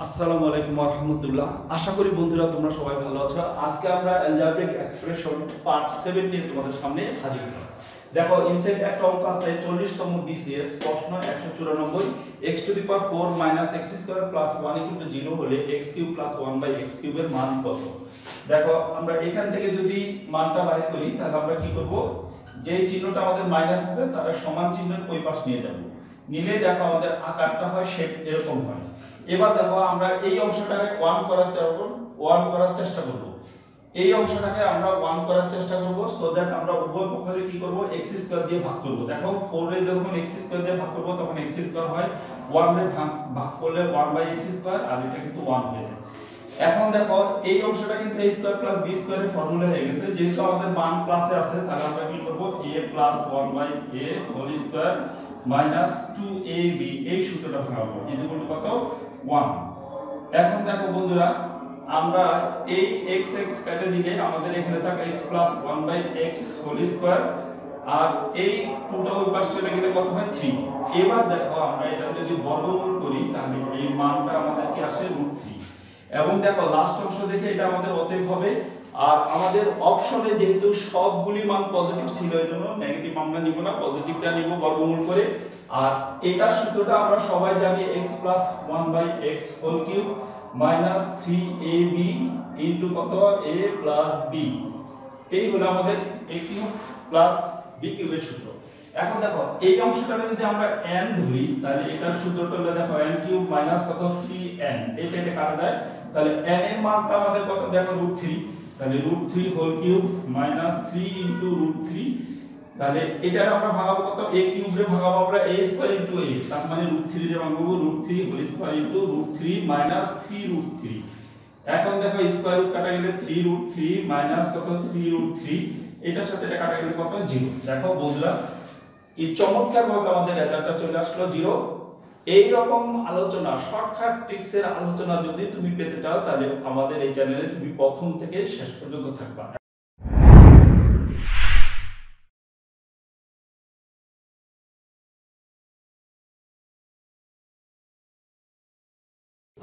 আসসালামু আলাইকুম ওয়া রাহমাতুল্লাহ। আশা করি বন্ধুরা তোমরা সবাই ভালো আছো। আজকে আমরা অ্যালজেব্রিক এক্সপ্রেশন পার্ট 7 নিয়ে তোমাদের সামনে হাজির হলাম। দেখো ইনসেট একটা অঙ্ক আছে 40তম বিসিএস প্রশ্ন 194 x to the power 4 minus x square plus 1 equal to 0 হলে x cube plus 1 by x কিউবের মান কত। দেখো আমরা এখান থেকে যদি মানটা বাইর করি তাহলে আমরা কি করব, যে চিহ্নটা আমাদের মাইনাস আছে তার সমান চিহ্নের ওই পাশ নিয়ে যাব। নিলে দেখো আমাদের আকারটা হয় শেপ এরকম হয়। এবার দেখো আমরা এই অংশটাকে 1 করার চেষ্টা করব। এই অংশটাকে আমরা 1 করার চেষ্টা করব সো দ্যাট আমরা উভয় পক্ষে কি করব x স্কয়ার দিয়ে ভাগ করব। দেখো 4 রে যখন x স্কয়ার দিয়ে ভাগ করব তখন x স্কয়ার হয়, 1 রে ভাগ করলে 1 বাই x স্কয়ার, আর এটা কিন্তু 1 হয়ে যায়। এখন দেখো এই অংশটা কিন্তু a স্কয়ার প্লাস b স্কয়ারের ফর্মুলা হয়ে গেছে। যেহেতু আমাদের মান প্লাসে আছে তাহলে আমরা কি করব a plus 1 by a whole square minus 2ab এই সূত্রটা ভাঙাবো ইজ ইকুয়াল টু কত 1। এখন দেখো বন্ধুরা আমরা এই x কেটে দিলে আমাদের এখানে থাকে x plus 1 by x whole square, আর এই 2টা ওই পাশে চলে গেলে কত হয় 3। এবার দেখো আমরা এটা যদি বর্গমূল করি তাহলে এই মানটা আমাদের কি আসে √3। এবং দেখো লাস্ট অংশ দেখে এটা আমাদের অতএব হবে। আর আমাদের অপশনে যেহেতু সবগুলি মান পজিটিভ ছিল এজন্য নেগেটিভ আমরা নিব না, পজিটিভটা নিব বর্গমূল করে। আর এটার সূত্রটা আমরা সবাই জানি x plus 1 by x whole cube minus 3ab into কত a প্লাস b, এই হলো আমাদের a কিউব প্লাস b কিউবের সূত্র। এখন দেখো এই অংশটাকে যদি আমরা n ধরি তাহলে এটার সূত্রটা হলো দেখো n কিউব মাইনাস কত 3n, এটা কাটা যায় তাহলে n এর মানটা আমাদের কত দেখো √3, তাহলে √3 হোল কিউব মাইনাস 3 ইনটু √3, তাহলে এটা আমরা ভাগাবো কত a কিউব রে ভাগাবো আমরা a স্কয়ার ইনটু a, তার মানে √3 রে ভাগাবো √3 হোল স্কয়ার ইনটু √3 মাইনাস 3√3। এখন দেখো স্কয়ার রুট কাটা গেলে 3√3 মাইনাস কত 3√3, এটার সাথে এটা কাটা গেলে কত 0। দেখো বন্ধুরা কি চমৎকার ভাবে আমাদের রেজাল্টটা চলে আসলো 0। এই রকম আলোচনা শর্টকাট ট্রিক্সের আলোচনা যদি তুমি পেতে চাও তাহলে আমাদের এই চ্যানেলে তুমি প্রথম থেকে শেষ পর্যন্ত থাকবা।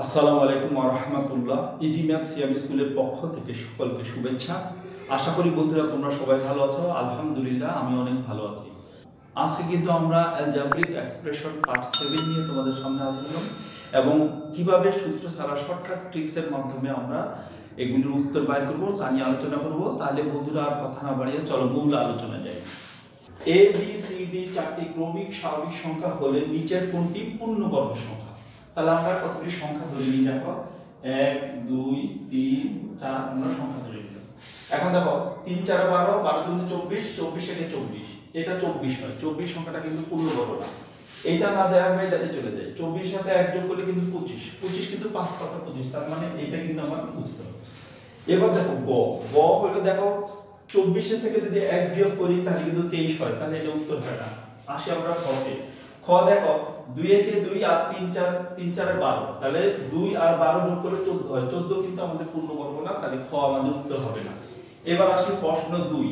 আসসালামু আলাইকুম ওয়া রাহমাতুল্লাহ। ইজি ম্যাথ সিএম স্কুলের পক্ষ থেকে সকলকে শুভেচ্ছা। আশা করি বন্ধুরা তোমরা সবাই ভালো আছো। আলহামদুলিল্লাহ আমি অনেক ভালো আছি। আজকে কিন্তু আমরা অ্যালজেব্রিক এক্সপ্রেশন পার্ট 7 নিয়ে তোমাদের সামনে হাজির হলাম এবং কিভাবে সূত্র ছাড়া শর্টকাট ট্রিক্সের মাধ্যমে আমরা এগুলোর উত্তর বাইর করব তা নিয়ে আলোচনা করব। তাহলে বন্ধুরা আর কথা না বাড়িয়ে চলো মূল আলোচনায় যাই। a b c d চারটি ক্রমিক স্বাভাবিক সংখ্যা হলে নিচের কোনটি পূর্ণবর্গ সংখ্যা। তাহলে আমরা কতটি সংখ্যা ধরে নিই, দেখো 1 2 3 4 আমরা সংখ্যা ধরে নিলাম। এখন দেখো 3 4 12 12 2 24 24 একে 24, এটা 24 হয়। 24 সংখ্যাটা কিন্তু পূর্ণবর্গ না, এটা না যায় আমরা এটাতে চলে যাই। 24 সাথে 1 যোগ করলে কিন্তু 25, 25 কিন্তু 5 পাতা 25, তার মানে এটা কিন্তু আমার উত্তর। এবার দেখো গ হলো দেখো 24 এর থেকে যদি 1 বিয়োগ করি তাহলে কিন্তু 23 হয়, তাহলে এটা উত্তর হয় না। আসি আমরা খতে। খ দেখো 2 একে 2 আর 3 4 3 4 এ 12, তাহলে 2 আর 12 যোগ করলে 14 হয়। 14 কিন্তু আমাদের পূর্ণবর্গ না, তাহলে খ আমাদের উত্তর হবে না। এবার আসি প্রশ্ন 2।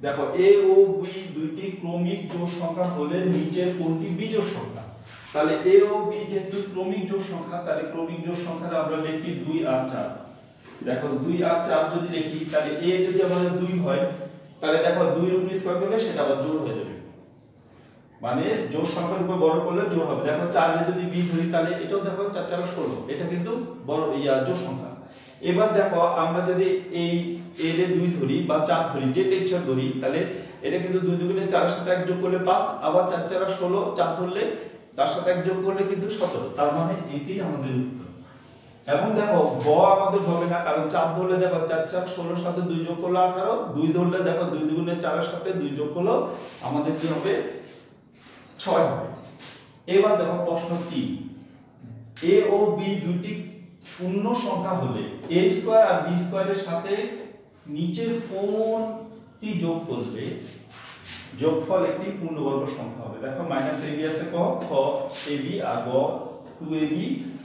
দেখো a ও b দুইটি ক্রমিক জোড় সংখ্যা হলে নিচের কোনটি বিজোড় সংখ্যা। তাহলে a ও b যেহেতু ক্রমিক জোড় সংখ্যা তাহলে ক্রমিক জোড় সংখ্যাটা আমরা লিখি 2 আর 4। দেখো 2 আর 4 যদি লিখি তাহলে a যদি আমাদের 2 হয় তাহলে দেখো 2 এর উপর স্কয়ার করলে সেটা আবার জোড় হয়ে যাবে, মানে জোড় সংখ্যার উপর বড় করলে জোড় হবে। দেখো 4 এর যদি b ধরি তাহলে এটাও দেখো 4 4 16, এটা কিন্তু বড় জোড় সংখ্যা। এবার দেখো আমরা যদি এই a এর 2 ধরি বা 4 ধরি, যেটা ইচ্ছা ধরি, তাহলে এটা কিন্তু 2 দুগুণে 4 এর সাথে 1 যোগ করলে 5, আবার 4 4 16, 4 ধরলে তার সাথে 1 যোগ করলে কিন্তু 17, তার মানে এটাই আমাদের উত্তর। এবং দেখো গ আমাদের হবে না, কারণ 4 ধরলে দেখো 4 4 16 সাথে 2 যোগ করলে 18, 2 ধরলে দেখো 2 দুগুণে 4 এর সাথে 2 যোগ করলে আমাদের কি হবে 6 হবে। এবার দেখো প্রশ্ন 3। a ও b দুটি পূর্ণ সংখ্যা হলে a স্কয়ার আর b স্কয়ারের সাথে নিচের কোনটি যোগ করলে যোগফল একটি পূর্ণবর্গ সংখ্যা হবে। দেখো -ab আছে ক, খ ab আর গ 2ab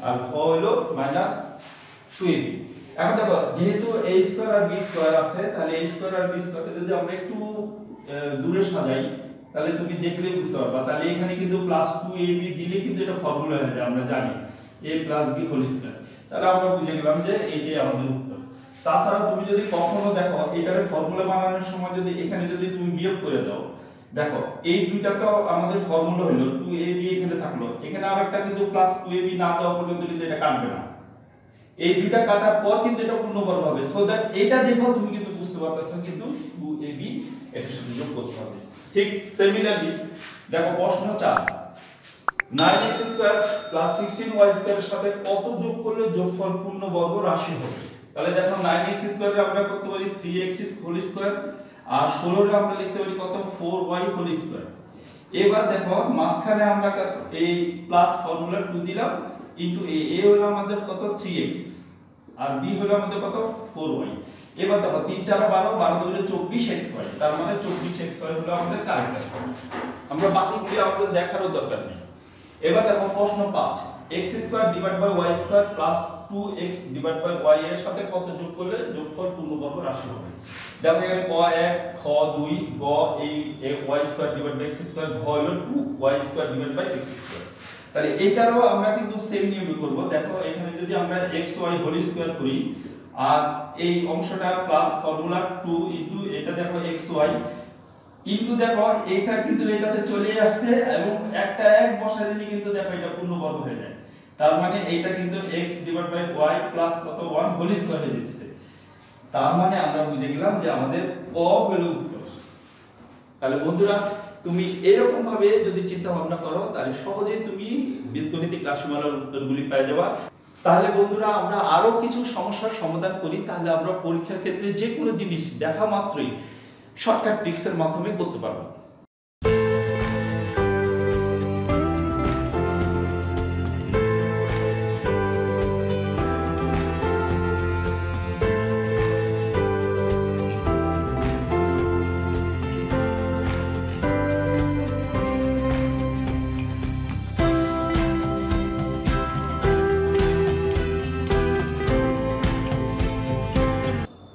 আর খ হলো -2ab। এখন দেখো যেহেতু a স্কয়ার আর b স্কয়ার আছে তাহলে a স্কয়ার আর b স্কয়ারকে যদি আমরা একটু দূরে সাজাই তাহলে তুমি দেখলেই বুঝতে পারবা। তাহলে এখানে কিন্তু +2ab দিলে কিন্তু এটা ফর্মুলা হয়ে যায়, আমরা জানি a + b হোল স্কয়ার। তাহলে আমরা বুঝে গেলাম যে এইটাই আমাদের উত্তর। তাছাড়া তুমি যদি কখনো দেখো এটারে ফর্মুলা বানানোর সময় যদি এখানে যদি তুমি বিয়োগ করে দাও, দেখো এই দুইটা তো আমাদের ফর্মুলা হলো 2ab এখানে থাকলো, এখানে আরেকটা কিন্তু প্লাস 2ab না দেওয়া পর্যন্ত কিন্তু এটা কাটবে না। এই দুইটা কাটার পর কিন্তু এটা পূর্ণবর্গ হবে, সো দ্যাট এটা দেখো তুমি কিন্তু বুঝতে পারতেছো কিন্তু 2ab এটার সাথে যোগ করতে হবে। ঠিক সিমিলারলি দেখো প্রশ্ন 4, 9x² + 16y² এর সাথে কত যোগ করলে যোগফল পূর্ণবর্গ রাশি হবে? তাহলে দেখো 9x² এ আমরা করতে পারি 3x² আর 16 এ আমরা লিখতে পারি কত 4y²। এবার দেখো মাঝখানে আমরা এই প্লাস ফর্মুলা 2 দিলাম ইনটু a হলো আমাদের কত 3x আর b হলো আমাদের কত 4y। এবার দেখো 3 4 12 12 দুগুণে 24xy, তার মানে 24xy হলো আমাদের কারেক্ট आंसर। আমরা বাকিগুলো আমাদের দেখারও দরকার নেই। এবার দেখো প্রশ্ন 5, x² / y² + 2x / y এর সাথে কত যোগ করলে যোগফল পূর্ণবর্গ রাশি হবে? দেখো এখানে ক 1 খ 2 গ এই y² / x² ঘ হলো 2y² / x²। তাহলে এইটারও আমরা কিন্তু সেম নিয়মে করব। দেখো এখানে যদি আমরা xy² করি আর এই অংশটা প্লাস ফর্মুলা 2 ইনটু এটা দেখো xy ইনটু দেখো এটা কিন্তু এটাতে চলে আসছে এবং একটা এক বসায় দিলে কিন্তু দেখো এটা পূর্ণবর্গ হয়ে যায়, তার মানে এইটা কিন্তু x / y প্লাস কত 1 হোল স্কয়ার হয়ে যাচ্ছে। তার মানে আমরা বুঝে গেলাম যে আমাদের ক হলো উত্তর। তাহলে বন্ধুরা তুমি এরকম ভাবে যদি চিন্তা ভাবনা করো তাহলে সহজেই তুমি বীজগণিতিক রাশিমালার উত্তরগুলি পেয়ে যাবে। তাহলে বন্ধুরা আমরা আরো কিছু সমস্যার সমাধান করি, তাহলে আমরা পরীক্ষার ক্ষেত্রে যে কোনো জিনিস দেখা মাত্রই শর্টকাট ট্রিক্সের মাধ্যমে করতে পারবো।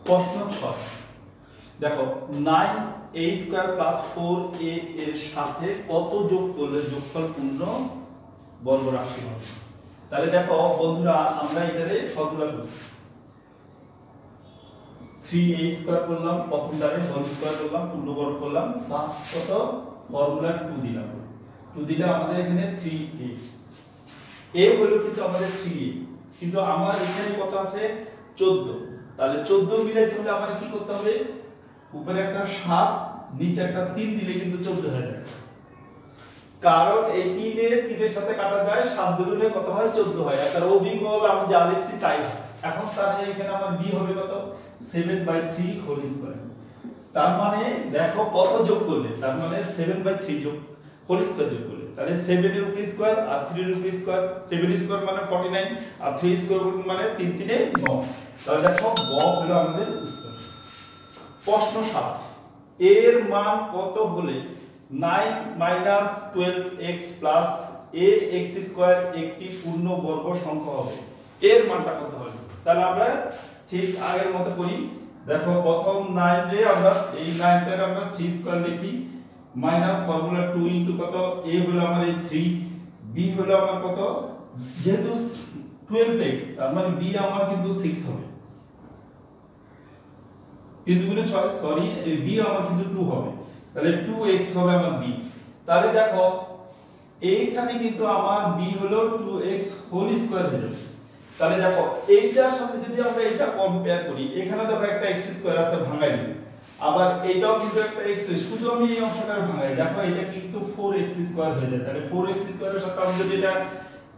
প্রশ্ন 6, দেখো 9a² + 4a এর সাথে কত যোগ করলে যোগফল পূর্ণবর্গ রাশি হবে? তাহলে দেখো বন্ধুরা আমরা এটারে ফর্মুলা করি, 3a² করলাম প্রথমটারে হোল স্কয়ার করলাম পূর্ণবর্গ করলাম প্লাস কত ফর্মুলা 2 দিলাম, 2 দিলে আমাদের এখানে 3a a হলো কিন্তু আমাদের 3a, কিন্তু আমার এখানে কত আছে 14। তাহলে 14 মিলাইতে হলে আমাদের কি করতে হবে, উপরে একটা 7 নিচে একটা 3 দিলে কিন্তু 14 হয়ে যায়, কারণ এই 3 এ 3 এর সাথে কাটা যায় 7 দুগুণে কত হয় 14 হয়। আর অবিকল আমি যা লিখছি তাই হয়। এখন তাহলে এখানে আমার b হবে কত 7/3 হোল স্কয়ার। তার মানে দেখো কত যোগ করলে, তার মানে 7/3 যোগ হোল স্কয়ার যোগ করলে তাহলে 7 এর উপর স্কয়ার আর 3 এর উপর স্কয়ার, 7 স্কয়ার মানে 49 আর 3 স্কয়ার মানে 3 3 9। তাহলে দেখো গ হলো আমাদের উত্তর। প্রশ্ন 7, এর মান কত হলে 9 - 12x + ax² একটি পূর্ণবর্গ সংখ্যা হবে? এর মানটা কত হবে? তাহলে আমরা ঠিক আগের মতো করি। দেখো প্রথম 9 রে আমরা এই 9টাকে আমরা 3 স্কয়ার লিখি মাইনাস ফর্মুলা 2 ইনটু কত a হলো আমার এই 3, b হলো আমার কত, যেহেতু 12x তার মানে b আমার কিন্তু 6 হবে, 3 দুগুণে 6 সরি এই b আমার কিন্তু 2 হবে, তাহলে 2x হবে আমার b। তাহলে দেখো এইখানে কিন্তু আমার b হলো 2x হোল স্কয়ার হয়ে যাবে। তাহলে দেখো এইটার সাথে যদি আমরা এটা কম্পেয়ার করি, এখানে দেখো একটা x² আছে ভাঙাই দিই, আবার এইটাও কিন্তু একটা x, শুধু আমি এই অংশটার ভাঙাই, দেখো এটা কিন্তু 4x² হয়ে যায়। তাহলে 4x² এর সাথে আমরা যদি এটা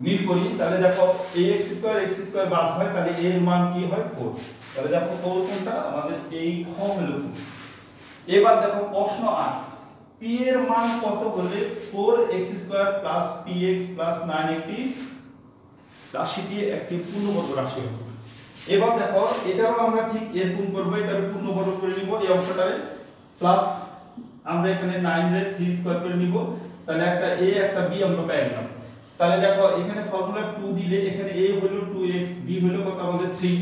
মিল করি তাহলে দেখো এই x² বাদ হয়, তাহলে এর মান কি হয় 4। তাহলে দেখো 4 কোনটা আমাদের এই খ হলো 4। এবার দেখো প্রশ্ন 8, p এর মান কত হলে 4x² + px + 9 একটি রাশিটি একটি পূর্ণবর্গ রাশি হবে? এবার দেখো এটারও আমরা ঠিক এরকম করব, এটার পূর্ণবর্গ করে নিব এই অংশটারে, প্লাস আমরা এখানে 9 রে 3 স্কয়ার করে নিব, তাহলে একটা a একটা b আমরা পেয়ে গেলাম। তাহলে দেখো এখানে ফর্মুলা 2 দিলে এখানে a হলো 2x, b হলো কত আমাদের 3,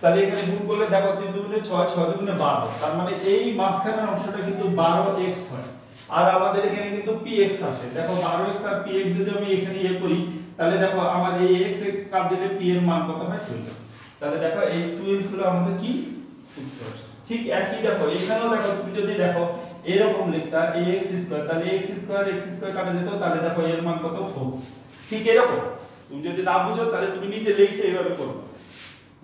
তাহলে এখানে গুণ করলে দেখো 3 দুগুণে 6 6 দুগুণে 12, তার মানে এই মাঝখানের অংশটা কিন্তু 12x হয়। আর আমাদের এখানে কিন্তু px আসে, দেখো 12x আর px যদি আমি এখানে করি তাহলে দেখো আমার এই x x কাট দিলে p এর মান কত হয় 12। তাহলে দেখো এই 12 হলো আমাদের কি উত্তর। ঠিক একই দেখো এখানেও দেখো তুমি যদি দেখো এরকম লিখতা ax স্কয়ার, তাহলে x স্কয়ার কাটা যেত, তাহলে দেখো এর মান কত 4। ঠিক এরকম তুমি যদি না বুঝো তাহলে তুমি নিজে লিখে এইভাবে করবে।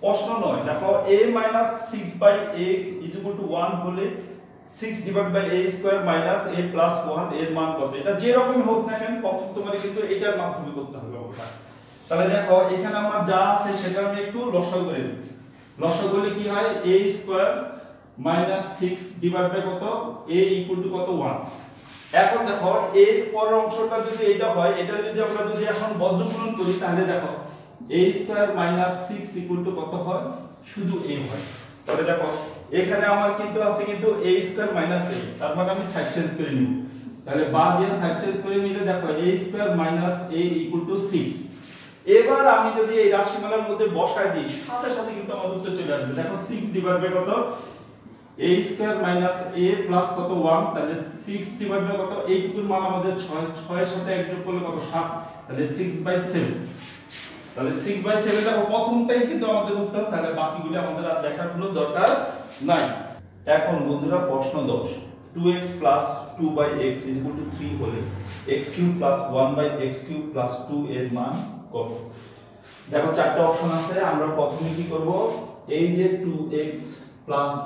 প্রশ্ন 9 দেখো a - 6/a = 1 হলে 6 / a square minus a plus 1 এর মান কত। এটা যে রকম হোক না কেন প্রথম তোমার কিন্তু এটার মাধ্যমে করতে হবে ওটা। তাহলে দেখো এখানে আমার যা আছে সেটা আমি একটু লসাগু করে দিই। লসাগু করলে কি হয় a square minus 6 divide by কত a = কত 1। এখন দেখো এর পরের অংশটা যদি এটা হয়, এটা যদি আমরা যদি এখন বজ্রগুণন করি তাহলে দেখো a স্কয়ার মাইনাস 6 = কত হয় শুধু a হয়। তাহলে দেখো এখানে আমার কিন্তু আছে কিন্তু a স্কয়ার মাইনাস a, তার মানে আমি সাইড চেঞ্জ করে নিব। তাহলে বা দিয়ে সাইড চেঞ্জ করে নিলে দেখো a স্কয়ার মাইনাস a = 6। এবার আমি যদি এই রাশিমালার মধ্যে বসায় দিই সাথে সাথে কিন্তু আমার উত্তর চলে আসবে। দেখো 6 ডিভাইড বাই কত a square minus a plus কত 1, তাহলে 6 ডিভাইড বাই কত এইটুকুর মান আমাদের 6, 6 এর সাথে 1 যোগ করলে কত 7, তাহলে 6/7। তাহলে 6/7 দেখো প্রথমটাই কিন্তু আমাদের উত্তর, তাহলে বাকিগুলো আমাদের আর দেখার কোনো দরকার নাই। এখন বন্ধুরা প্রশ্ন 10 2x + 2/x = 3 হলে x³ + 1/x³ + 2 এর মান কত। দেখো চারটি অপশন আছে, আমরা প্রথমে কি করব এই যে 2x +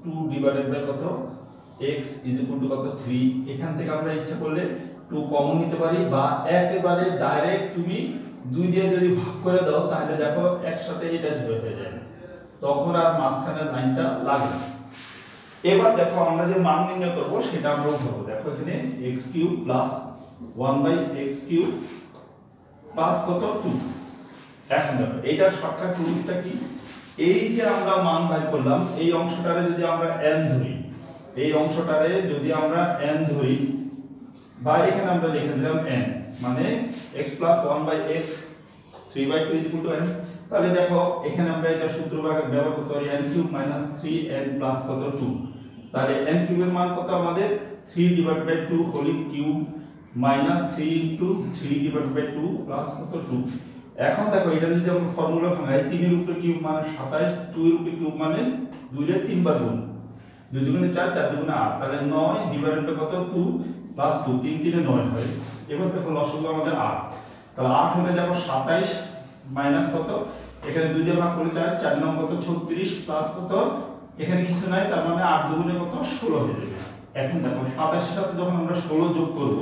2 ডিভাইডেড বাই কত x = কত 3, এখান থেকে আমরা ইচ্ছা করলে 2 কমন নিতে পারি বা একেবারে ডাইরেক্ট তুমি 2 দিয়ে যদি ভাগ করে দাও তাহলে দেখো একসাথে এটা যোগ হয়ে যাবে, তখন আর মাঝখানের লাইনটা লাগে না। এবার দেখো আমরা যে মান নির্ণয় করব সেটা আমরা উঠাবো। দেখো এখানে x³ + 1/x³ প্লাস কত 2। এখন দেখো এটার শর্টকাট রুলসটা কি, এই যে আমরা মান বের করলাম এই অংশটারে যদি আমরা n ধরি, এই অংশটারে যদি আমরা n ধরি বা এখানে আমরা লিখে দিলাম n, মানে x + 1/x 3/2 = n। তাহলে দেখো এখানে আমরা এটা সূত্র ব্যবহার করতে পারি n³ - 3n প্লাস কত 2। তাহলে n³ এর মান কত আমাদের 3/2 হোল কিউব মাইনাস 3 * 3/2 প্লাস কত 2। এখন দেখো এটা যদি আমরা ফর্মুলা ভাঙাই 3 এর উপরে কিউব মানে 27, 2 এর উপরে কিউব মানে 2 এর 3 বার গুণ, 2 দুগুণে 4, 4 দুগুণে 8, তাহলে 9 ডিভাইডেড বাই কত 2 প্লাস 2, 3 3 9 হয়। এবার দেখো লসাগু আমাদের 8, তাহলে 8 হলে দেখো 27 মাইনাস কত এখানে 2 দিয়ে ভাগ করলে 4, 4 9 কত 36 প্লাস কত এখানে কিছু নাই, তার মানে 8 দুগুণে কত 16 হয়ে যাবে। এখন দেখো 27 এর সাথে যখন আমরা 16 যোগ করব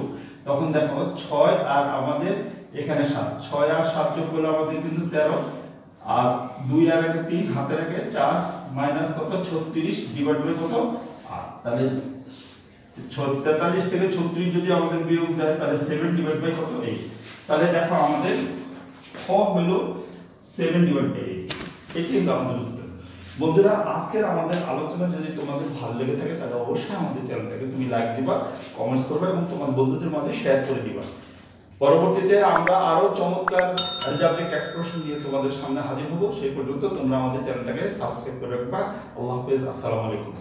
তখন দেখো 6 আর আমাদের এখানে 7, 6 আর 7 যোগ করলে আমাদের কিন্তু 13, আর 2 আর 1 3 হাতে রেখে 4 মাইনাস কত 36 ডিভাইড বাই কত 8। তাহলে 43 থেকে 36 যদি আমাদের বিয়োগ যায় তাহলে 7 ডিভাইড বাই কত 8। তাহলে দেখো আমাদের খ হলো 7/8। এটি হলো আমাদের উত্তর। বন্ধুরা আজকের আমাদের আলোচনা যদি তোমাদের ভালো লেগে থাকে তাহলে অবশ্যই আমাদের চ্যানেলটাকে তুমি লাইক দিবা, কমেন্টস করবে এবং তোমার বন্ধুদের মাঝে শেয়ার করে দিবা। পরবর্তীতে আমরা আরো চমৎকার অ্যালজেব্রিক এক্সপ্রেশন নিয়ে তোমাদের সামনে হাজির হব। সেই পর্যন্ত তোমরা আমাদের চ্যানেলটাকে সাবস্ক্রাইব করে রাখবা। আল্লাহ হাফেজ, আসসালামু আলাইকুম।